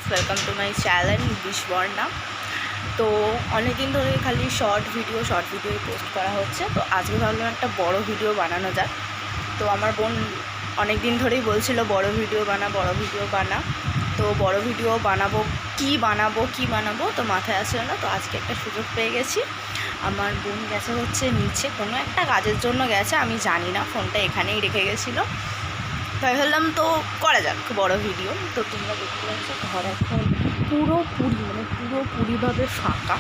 Welcome to my channel Bishwarna. তো অনেক দিন ধরে খালি শর্ট ভিডিও পোস্ট করা হচ্ছে। তো আজকে ভাবলাম একটা বড় ভিডিও বানানো যাক। তো আমার বোন অনেক দিন ধরেই বলছিল বড় ভিডিও বানা। তো বড় ভিডিও বানাবো, কি বানাবো তো মাথায় আসছে না। তো আজকে একটা সুযোগ পেয়ে গেছি। আমার বোন গেছে হচ্ছে নিচে, কোনো একটা কাজের জন্য গেছে, আমি জানি না, ফোনটা এখানেই রেখে গেছিলো। তাই ভাবলাম তো করা যাক বড় ভিডিও। তো তোমরা দেখতে পাচ্ছ ঘর এখন পুরোপুরিভাবে ফাঁকা,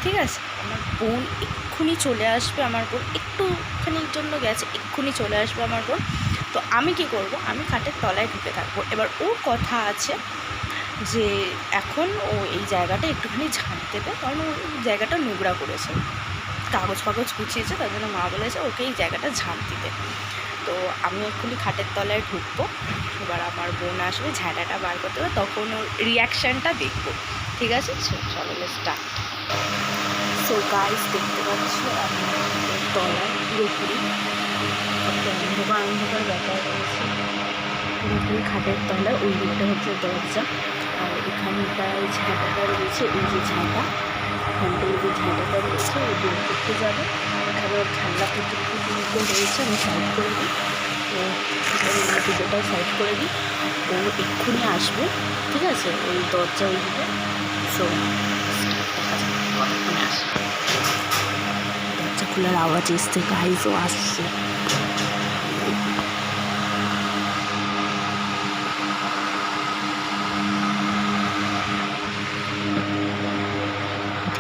ঠিক আছে। আমার বোন এক্ষুনি চলে আসবে, আমার বোন একটুখানির জন্য গেছে, এক্ষুনি চলে আসবে আমার বোন। তো আমি কি করব, আমি খাটের তলায় ঢুকে থাকবো। এবার ওর কথা আছে যে এখন ও এই জায়গাটা একটুখানি ঝাঁট দেবে, কারণ ও জায়গাটা নোংরা করেছে, কাগজ গুছিয়েছে, তার জন্য মা বলেছে ওকে এই জায়গাটা ঝাঁট দিতে। তো আমি এক্ষুনি খাটের তলায় ঢুকবো। এবার আমার বোন আসবে, ঝাঁটাটা বার করতে হবে, তখন ওর রিয়াকশানটা দেখবো, ঠিক আছে। চলো স্টার্ট। সো গাইস, দেখতে পাচ্ছ আমি তলায় পুরোপুরি অন্ধকার ব্যাপার রয়েছে, পুরোপুরি খাটের তলায়। ওই দিকটা হচ্ছে দরজা, আর এখানটায় ঝাঁটাটা রয়েছে, এই যে ঝাঁটা, এখানটায় যে ঝাঁটাটা রয়েছে ওই বের করতে যাবে। এখানে ওর ঠান্ডা প্রতিদিনগুলো রয়েছে, আমি সাইড করে দিই। তো পুজোটাও সাইড করে দিই। ও এক্ষুনি আসবে, ঠিক আছে, ওই দরজা ওই দিকে। সো দেখা যাক কতক্ষণে আসে। দরজা খোলার আওয়াজ এসছে, গাইজও আসছে।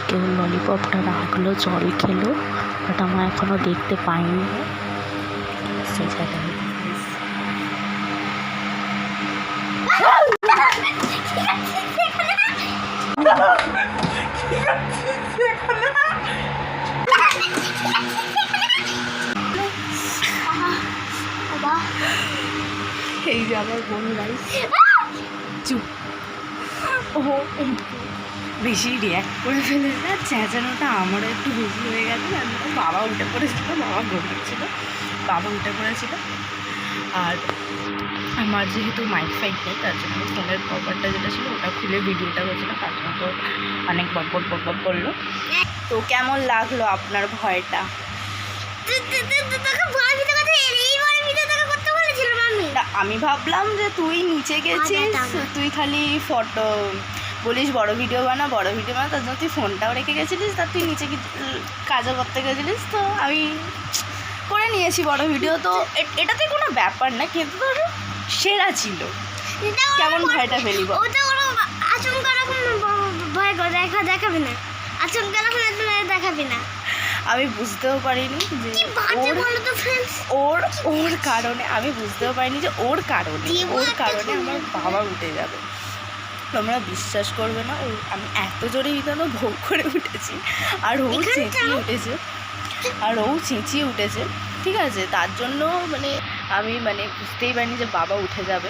কেউ ললিপপটা রাখলো, জল খেলো, বাট আমরা এখনও দেখতে পাইনি। সেই জায়গায় এই যে আমার বোন গাইস চুপ, ও বেশি রিয়াক্ট করে ফেলে না, চেঁচানোটা আমারও একটু বেশি হয়ে গেছে। আমি তো বাবা উঠে পড়েছিল, বাবা উঠে পড়েছিল। আর আমার যেহেতু মাইক ফাইক নেই, তার জন্য ফোনের কভারটা যেটা ছিল ওটা খুলে ভিডিওটা করেছিলাম, তার জন্য তো অনেক বকবক করলো। তো কেমন লাগলো আপনার ভয়টা? আমি ভাবলাম যে তুই নিচে গেছিস, তুই খালি ফটো বলিস বড় ভিডিও বানা, তার জন্য তুই ফোনটাও রেখে গেছিলিস, তা তুই নিচে কাজও করতে গেছিলিস। তো আমি করে নিয়েছি বড় ভিডিও। তো এটাতে কোনো ব্যাপার না, কিন্তু তোর সেরা ছিল। কেমন ভয়টা ফেলিব, আমি বুঝতেও পারিনি যে ওর কারণে, ওর কারণে আমার বাবা উঠে যাবে। তোমরা বিশ্বাস করবে না, আমি এত জোরে ইদানো ভোগ করে উঠেছি, আর ও চেঁচিয়ে উঠেছে, ঠিক আছে। তার জন্য আমি বুঝতেই পারিনি যে বাবা উঠে যাবে।